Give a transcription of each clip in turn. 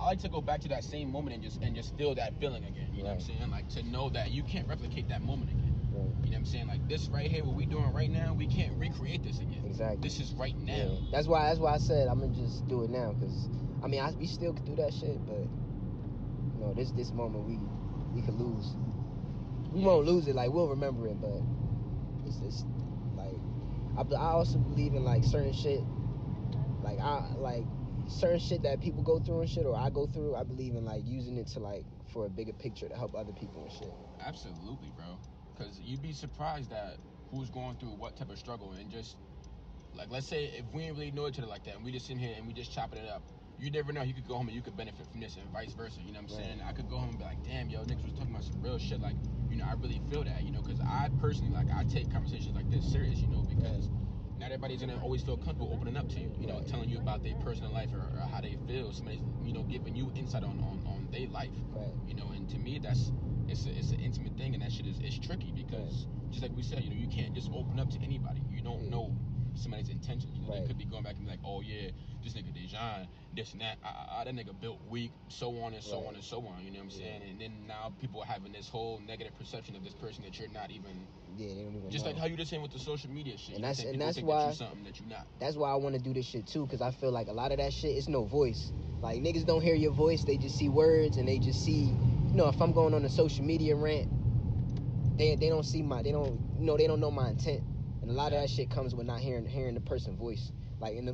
I like to go back to that same moment and just feel that feeling again. You know what I'm saying? Like, to know that you can't replicate that moment again. You know what I'm saying? Like, this right here, what we doing right now, we can't recreate this again. Exactly. This is right now. Yeah. That's why I said I'm gonna just do it now, because I mean we still could do that shit, but you know, this moment we could lose. We won't lose it. Like, we'll remember it, but it's like I also believe in like certain shit. Like certain shit that people go through and shit, or I go through. I believe in like using it to like for a bigger picture to help other people and shit. Absolutely, bro. Because you'd be surprised at who's going through what type of struggle, and just like, let's say if we ain't really know each other like that and we just sit here and we just chopping it up, you never know, you could go home and you could benefit from this, and vice versa. You know what I'm saying? I could go home and be like, damn, yo, niggas was talking about some real shit. Like, you know, I really feel that, you know, because I personally, like, I take conversations like this serious, you know, because not everybody's gonna always feel comfortable opening up to you, you know, telling you about their personal life or how they feel. Somebody's, you know, giving you insight on their life, you know. And to me, it's an intimate thing, and that shit is tricky, because just like we said, you know, you can't just open up to anybody. You don't know somebody's intentions. You know, they could be going back and be like, oh yeah, this nigga Dejan, this and that, that nigga built weak, so on and so on and so on. You know what I'm saying? And then now people are having this whole negative perception of this person that you're not even. Yeah, they don't even just know. like how you just saying with the social media shit. And that's why that you're something that you're not. That's why I want to do this shit too, because I feel like a lot of that shit is no voice. Like, niggas don't hear your voice, they just see words, and they just see, you know, if I'm going on a social media rant, they don't see my, they don't know my intent. And a lot of that shit comes with not hearing the person's voice. Like, in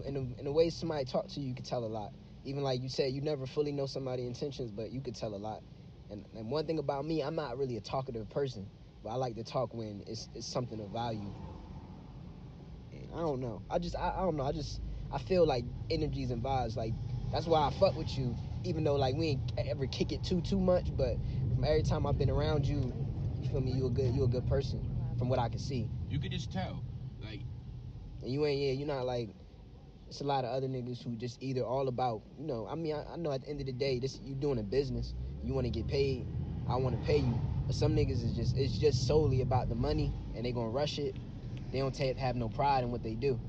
the way somebody talk to you, you can tell a lot. Even like you said, you never fully know somebody's intentions, but you could tell a lot. And one thing about me, I'm not really a talkative person, but I like to talk when it's something of value. And I don't know. I don't know. I feel like energies and vibes. Like, that's why I fuck with you, even though like we ain't ever kick it too much. But from every time I've been around you, you feel me? You a good person. From what I can see, you could just tell, like, and you're not like, it's a lot of other niggas who just either all about, you know, I mean, I know at the end of the day, this, you doing a business, you want to get paid, I want to pay you, but some niggas it's just solely about the money, and they gonna rush it. They don't have no pride in what they do.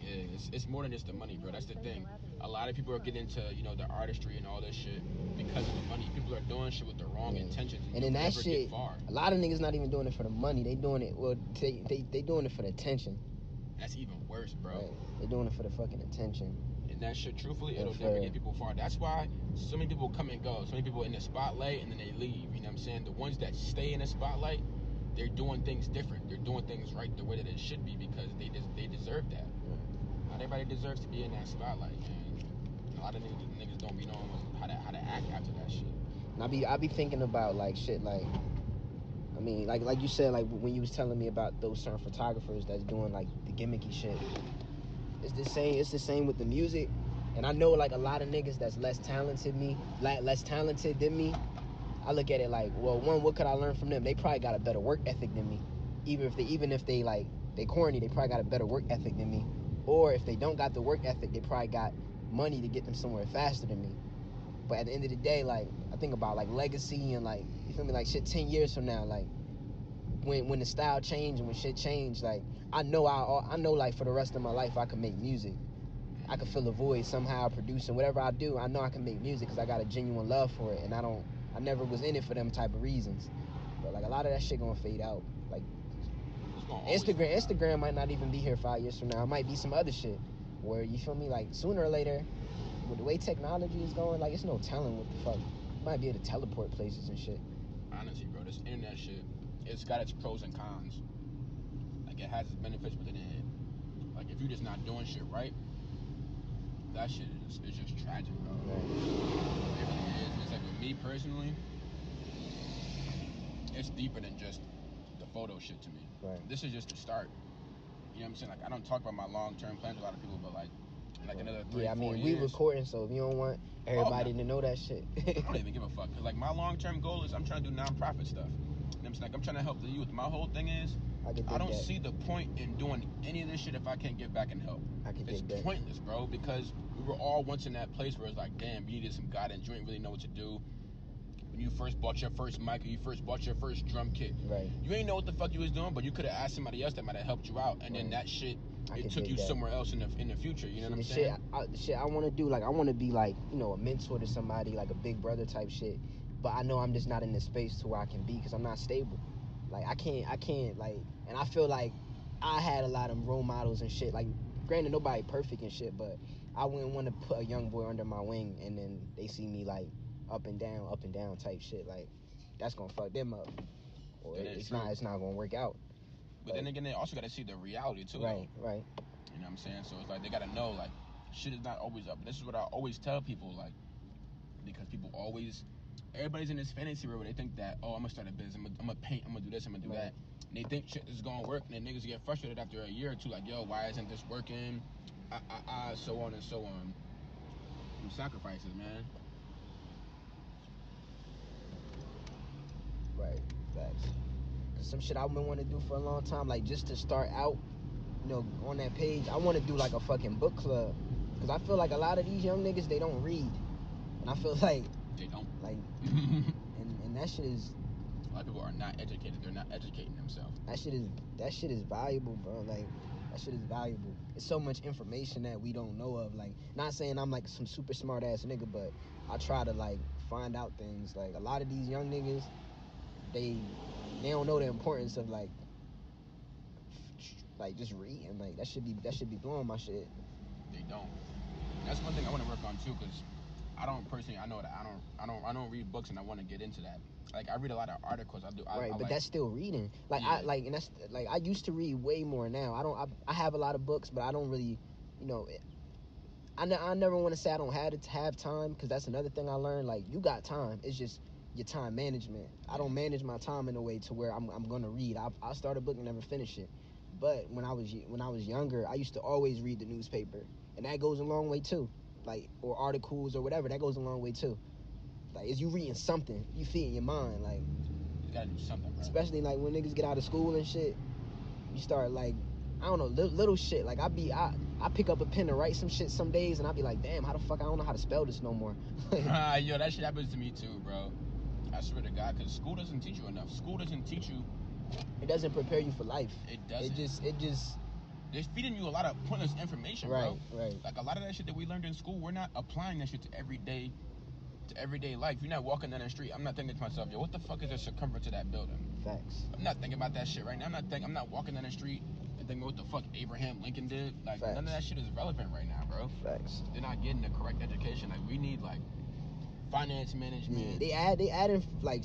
Yeah, it's more than just the money, bro. That's the thing. A lot of people are getting into, you know, the artistry and all this shit because of the money. People are doing shit with the wrong intentions, and then that shit, a lot of niggas not even doing it for the money. They doing it, well, they doing it for the attention. That's even worse, bro. Right. They doing it for the fucking attention. And that shit, truthfully, it'll never get people far. That's why so many people come and go. So many people in the spotlight and then they leave. You know what I'm saying? The ones that stay in the spotlight, they're doing things different. They're doing things right the way that it should be, because they deserve that. Not everybody deserves to be in that spotlight, man. A lot of niggas don't be knowing how to act after that shit. And I be thinking about like shit, like, I mean, like you said, like when you was telling me about those certain photographers that's doing like the gimmicky shit. It's the same with the music. And I know like a lot of niggas that's less talented than me. I look at it like, well, one, what could I learn from them? They probably got a better work ethic than me. Even if they like, they corny, they probably got a better work ethic than me. Or if they don't got the work ethic, they probably got money to get them somewhere faster than me. But at the end of the day, like, I think about like legacy and like, you feel me, like shit 10 years from now, like when the style changed and when shit changed, like I know like for the rest of my life I can make music. I can fill a void somehow, producing whatever I do. I know I can make music because I got a genuine love for it, and I never was in it for them type of reasons. But like a lot of that shit gonna fade out. Like Instagram might not even be here 5 years from now. It might be some other shit where, you feel me, like sooner or later, with the way technology is going, like it's no telling what the fuck. You might be able to teleport places and shit. Honestly, bro, this internet shit, it's got its pros and cons. Like, it has its benefits, but then like, if you're just not doing shit right, that shit is just tragic, bro. Right. It really is. It's like, with me personally, it's deeper than just the photo shit to me. Right. This is just the start. You know what I'm saying? Like, I don't talk about my long-term plans with a lot of people, but like another 3-4 years. Yeah, I mean, we recording, so if you don't want everybody to know that shit. I don't even give a fuck. Cause like, my long-term goal is I'm trying to do nonprofit stuff. You know what I'm saying? Like, I'm trying to help the youth. My whole thing is, I don't see the point in doing any of this shit if I can't give back and help. It's pointless, bro, because we were all once in that place where it's like, damn, we needed some guidance. You ain't really know what to do. when you first bought your first mic or you first bought your first drum kit. Right. You ain't know what the fuck you was doing, but you could have asked somebody else that might have helped you out, and then that shit it took you somewhere else in the future. You know what I'm saying? The shit I want to do, like I want to be like, you know, a mentor to somebody, like a big brother type shit. But I know I'm just not in the space to where I can be because I'm not stable. Like I can't like, and I feel like I had a lot of role models and shit. Like, granted, nobody perfect and shit, but I wouldn't want to put a young boy under my wing and then they see me like up and down type shit. Like that's gonna fuck them up, or it's not gonna work out. But then again, they also gotta see the reality too. Right. You know what I'm saying? So it's like they gotta know like shit is not always up. And this is what I always tell people, like, because people always, everybody's in this fantasy world where they think that, oh, I'm gonna start a business, I'm gonna paint, I'm gonna do this, I'm gonna do that. And they think shit is gonna work, and then niggas get frustrated after a year or two, like, yo, why isn't this working? So on and so on. Some sacrifices, man. Right, facts. Cause some shit I've been wanting to do for a long time, like just to start out, you know, on that page, I want to do like a fucking book club. Cause I feel like a lot of these young niggas, they don't read, and I feel like they don't. Like, and that shit is. A lot of people are not educated. They're not educating themselves. That shit is valuable, bro. Like, that shit is valuable. It's so much information that we don't know of. Like, not saying I'm like some super smart ass nigga, but I try to like find out things. Like, a lot of these young niggas, they don't know the importance of like just reading. Like that should be blowing my shit. They don't. That's one thing I want to work on too, cause I don't personally. I know that I don't read books, and I want to get into that. Like I read a lot of articles. I do. Right, but like, that's still reading. Like and that's like I used to read way more now. I have a lot of books, but I don't really, you know. I never want to say I don't have time, because that's another thing I learned. Like, you got time. It's just your time management. I don't manage my time in a way to where I'm gonna read. I start a book and never finish it. But when I was younger, I used to always read the newspaper, and that goes a long way too. Like, or articles or whatever, that goes a long way too. Like, is you reading something, you feeding your mind. Like, you gotta do something, bro. Especially like when niggas get out of school and shit, you start like, I don't know, little shit. Like I pick up a pen to write some shit some days, and I be like, damn, how the fuck I don't know how to spell this no more. Yo, that shit happens to me too, bro. I swear to God, because school doesn't teach you enough. School doesn't teach you. It doesn't prepare you for life. It doesn't. It just. They're feeding you a lot of pointless information, bro. Right. Like a lot of that shit that we learned in school, we're not applying that shit to everyday life. You're not walking down the street. I'm not thinking to myself, yo, what the fuck is the circumference of that building? Facts. I'm not thinking about that shit right now. I'm not walking down the street and thinking what the fuck Abraham Lincoln did. Like, Facts. None of that shit is relevant right now, bro. Facts. They're not getting the correct education. Like, we need like finance management. Yeah, they added like,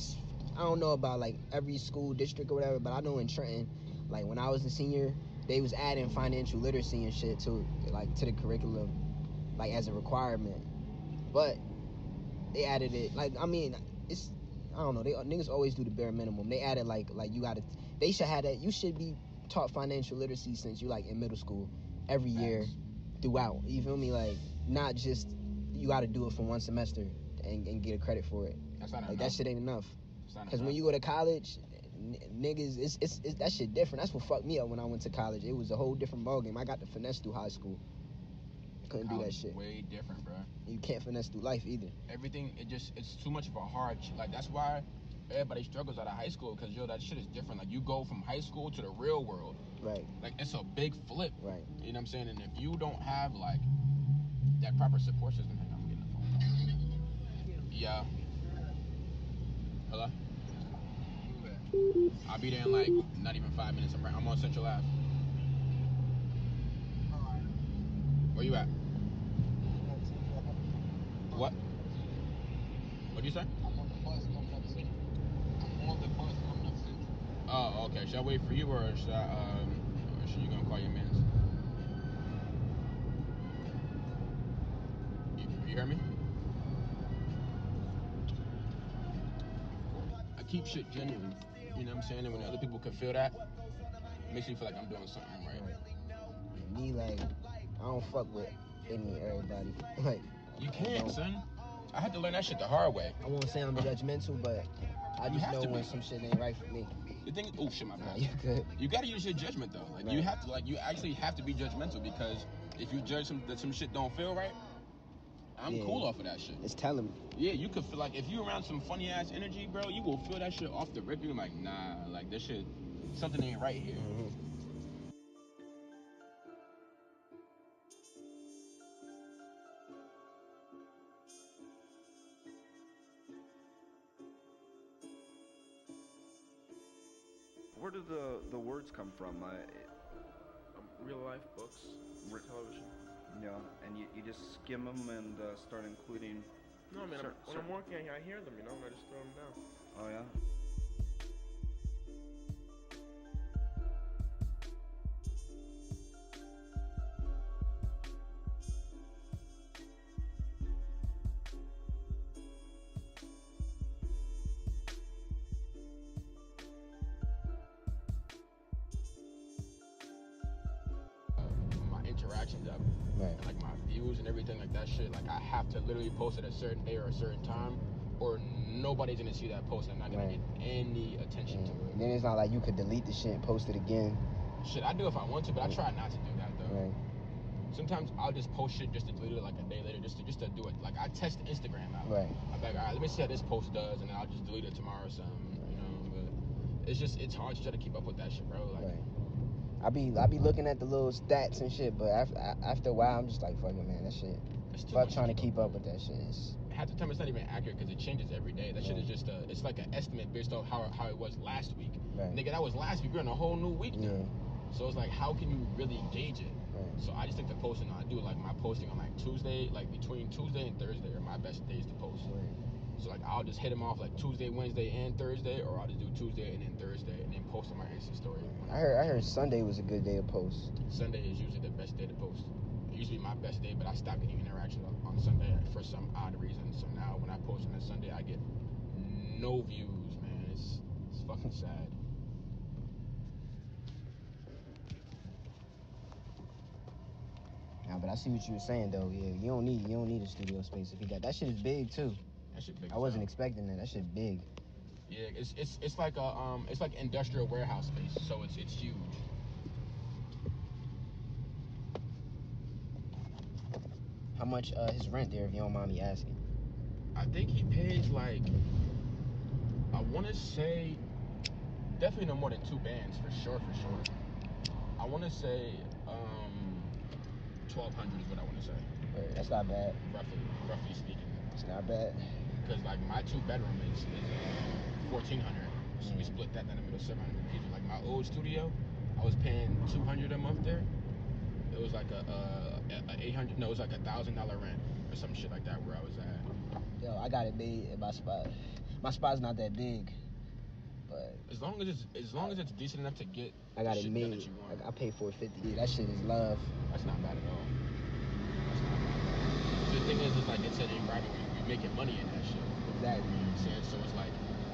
I don't know about like every school district or whatever, but I know in Trenton, like when I was a senior, they was adding financial literacy and shit to the curriculum, like as a requirement. But they added it, like, I mean, it's, I don't know, niggas always do the bare minimum. They added like you gotta, they should have that. You should be taught financial literacy since you like in middle school, every year, throughout. You feel me? Like, not just you gotta do it for one semester and get a credit for it. That's not like enough. That shit ain't enough. Because when you go to college, niggas, it's that shit different. That's what fucked me up when I went to college. It was a whole different ballgame. I got to finesse through high school. Couldn't do that shit. Way different, bro. You can't finesse through life either. Everything, it's too much of a hard, like, that's why everybody struggles out of high school, because, yo, that shit is different. Like, you go from high school to the real world. Right. Like, it's a big flip. Right. You know what I'm saying? And if you don't have, like, that proper support system, hang on, I'm getting a phone call. Yeah. Hello? I'll be there in, like, not even 5 minutes. I'm on Central Ave. Where you at? What? What'd you say? I'm on the bus coming up soon. Oh, okay. Should I wait for you, or should you gonna call your mans? You hear me? I keep shit genuine. You know what I'm saying? And when other people can feel that, it makes me feel like I'm doing something right. Me, like, I don't fuck with any everybody. Like, you can't, son. I had to learn that shit the hard way. I won't say I'm judgmental, but I just know when some shit ain't right for me. The thing, oh shit, my bad. Nah, you good. You gotta use your judgment though. Like, you have to, like, you actually have to be judgmental, because if you judge that some shit don't feel right, I'm cool off of that shit. It's telling me. Yeah, you could feel like if you around some funny ass energy, bro, you will feel that shit off the rip. You're like, nah, like this shit, something ain't right here. Mm-hmm. Where do the words come from? Real life books, television. Yeah, and you just skim them and start including. No, I mean, when I'm working, I hear them, and I just throw them down. Oh yeah. My interactions up, Right. and like my views and everything like that shit. Like I have to literally post at a certain day or a certain time, or nobody's gonna see that post. And I'm not gonna Right. get any attention to And it. then it's not like you could delete the shit and post it again. Shit, I do if I want to, but I try not to do that though. Right. Sometimes I'll just post shit just to delete it like a day later, just to do it. Like I test Instagram out. Right. I'm like, all right, let me see how this post does, and then I'll just delete it tomorrow or something. You know, but it's hard to try to keep up with that shit, bro. Like, Right. I be looking at the little stats and shit, but after a while, I'm just like, fuck it, man. That shit. it's too Fuck much trying to keep up with that shit. It's, half the time it's not even accurate because it changes every day. That shit is just it's like an estimate based off how it was last week. Right. Nigga, that was last week. We're in a whole new week now. yeah. So it's like, how can you really gauge it? Right. So I just think the posting I do, like my posting on like Tuesday, like between Tuesday and Thursday are my best days to post. Right. So like I'll just hit them off like Tuesday, Wednesday, and Thursday, or I'll just do Tuesday and then Thursday, and then post on my Insta story. I heard Sunday was a good day to post. Sunday is usually the best day to post. It used to be my best day, but I stopped getting interaction on Sunday for some odd reason. So now when I post on a Sunday, I get no views, man. It's fucking sad. Nah, but I see what you were saying though. Yeah, you don't need a studio space if you got that shit is big too. That shit big. I wasn't as hell. expecting that. That shit big. Yeah, it's like a it's like industrial warehouse space, so it's huge. How much his rent there, if you don't mind me asking? I think he pays like, I want to say, definitely no more than 2 bands for sure. I want to say 1,200 is what I want to say, Right, that's not bad. roughly speaking. It's not bad. Because like my 2-bedroom is 1,400, so we split that down the middle, 700 each. Like my old studio, I was paying 200 a month there. It was like a 800, no, it was like $1,000 rent or some shit like that where I was at. Yo, I got it made in my spot. My spot's not that big, but As long as it's decent enough to get I got the it shit done made. that you want, I paid $450. Yeah, that shit is love. that's not bad at all. That's not bad. The thing is like it's an environment where you're making money in that shit. Exactly. You know what I'm saying? So it's like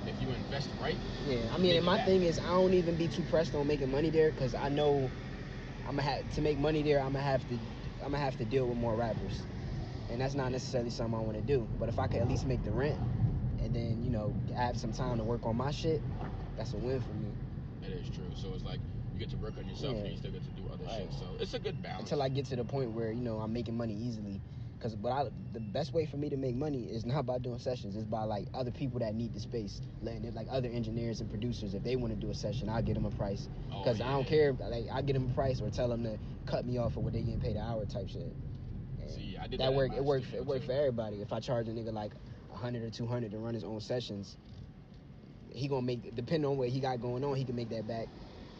if you invest right. Yeah, I you mean, make and it my back. thing is, I don't even be too pressed on making money there, cause I know I'm gonna have to make money there. I'm gonna have to deal with more rappers, and that's not necessarily something I want to do. But if I could at least make the rent, and then have some time to work on my shit, that's a win for me. It is true. So it's like you get to work on yourself Yeah. and you still get to do other Right. shit. So it's a good balance. Until I get to the point where I'm making money easily. Because the best way for me to make money is not by doing sessions. It's by like other people that need the space, letting it, like other engineers and producers. If they want to do a session, I'll get them a price. Oh, Because I yeah. don't care. Like I get them a price or tell them to cut me off for what they getting paid an hour type shit. And See, I did that that work. at It my worked. studio, It worked too. for everybody. If I charge a nigga like 100 or 200 to run his own sessions, he gonna make, depending on what he got going on, he can make that back.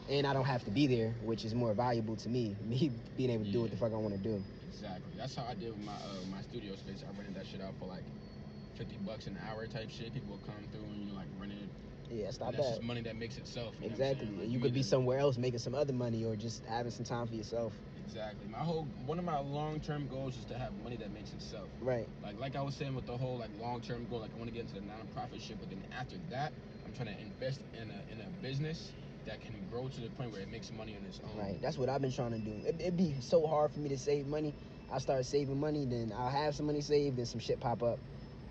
And I don't have to be there, which is more valuable to me. Me being able to do what the fuck I want to do. Exactly. That's how I did with my studio space. I rented that shit out for like $50 an hour type shit. People would come through and like rent it. Yeah, it's not And that's bad. just money that makes itself. You know what I'm Exactly. saying? Like, You could be either- somewhere else making some other money or just having some time for yourself. Exactly. One of my long-term goals is to have money that makes itself. Right. Like I was saying with the whole like long-term goal, like I want to get into the non-profit shit, but then after that, I'm trying to invest in a business that can grow to the point where it makes money on its own. Right. That's what I've been trying to do. It'd be so hard for me to save money. I start saving money, then I'll have some money saved, then some shit pop up.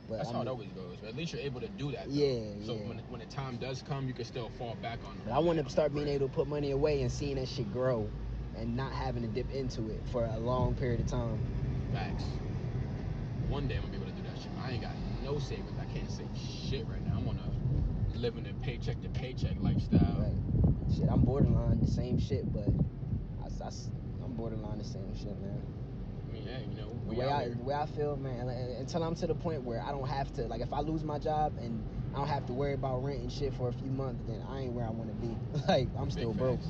But That's I how it mean, always goes. But at least you're able to do that. Though. Yeah, So yeah. when the time does come, you can still fall back on it. But I want to start being able to put money away and seeing that shit grow and not having to dip into it for a long period of time. Facts. One day I'm gonna be able to do that shit. I ain't got no savings. I can't save shit right now. I'm on a living a paycheck to paycheck lifestyle. Right. Shit, I'm borderline the same shit, but I'm borderline the same shit, man. I mean, hey, you know, The way I feel, man, until I'm to the point where I don't have to, like, if I lose my job and I don't have to worry about rent and shit for a few months, then I ain't where I want to be. Like, I'm still broke.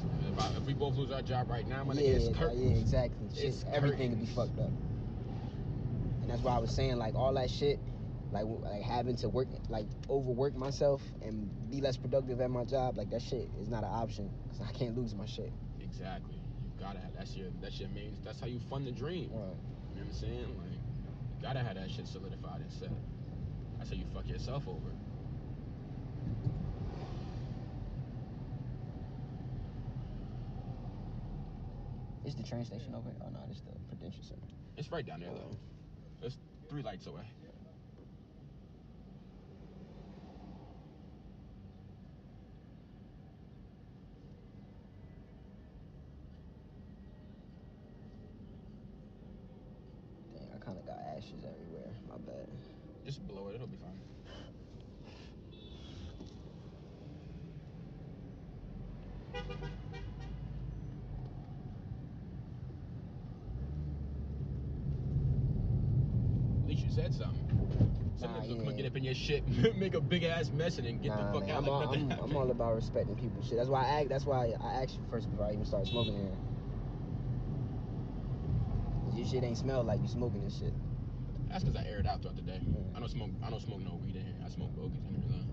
If we both lose our job right now, my Yeah, nigga, it's curtains. yeah, exactly. It's Everything would be fucked up. And that's why I was saying, like, all that shit, like having to work, like, overwork myself and be less productive at my job, like, that shit is not an option, because I can't lose my shit. Exactly. You gotta have that's your main. That's how you fund the dream. Right. You know what I'm saying? Like, you gotta have that shit solidified and set. That's how you fuck yourself over. Is the train station over here? Oh, no, it's the Prudential Center. It's right down there though. It's 3 lights away. Dang, I kind of got ashes everywhere. My bad. Just blow it. It'll be fine. At least you said something. Sometimes you'll come and get up in your shit, make a big ass mess, and then get the fuck out. I'm all about respecting people's shit. That's why I asked you first before I even started smoking here. Your shit ain't smell like you smoking this shit. That's because I air it out throughout the day. I don't smoke no weed in here. I smoke bogeys in here though.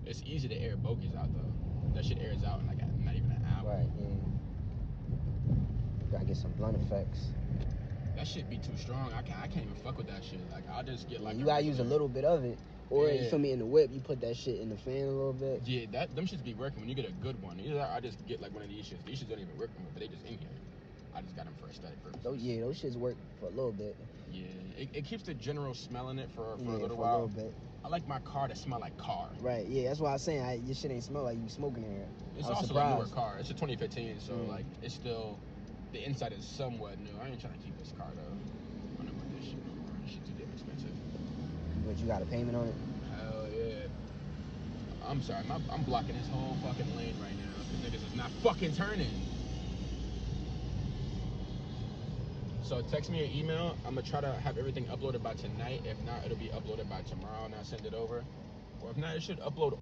It's easy to air bogeys out though. That shit airs out in like not even an hour. Right. Yeah. Gotta get some blunt effects. That shit be too strong. I can't even fuck with that shit. Like I'll just get like. You gotta use a little bit of it, or you feel me, in the whip. You put that shit in the fan a little bit. Yeah, them shits be working when you get a good one. Either I just get like one of these shits. These shits don't even work, but they just in here. I just got them for aesthetic purposes. Those shits work for a little bit. Yeah, it keeps the general smell in it for a little for while. A little bit. I like my car to smell like car. Right. Yeah, that's why I was saying your shit ain't smell like you smoking in here. It's also a newer car. It's a 2015, so like it's still the inside is somewhat new. I ain't trying to keep this car though. I'm gonna put this shit no more. This shit too damn expensive. But you got a payment on it? Hell yeah. I'm sorry, I'm blocking this whole fucking lane right now. These niggas is not fucking turning. So text me an email. I'm gonna try to have everything uploaded by tonight. If not, it'll be uploaded by tomorrow and I'll send it over. Or if not, it should upload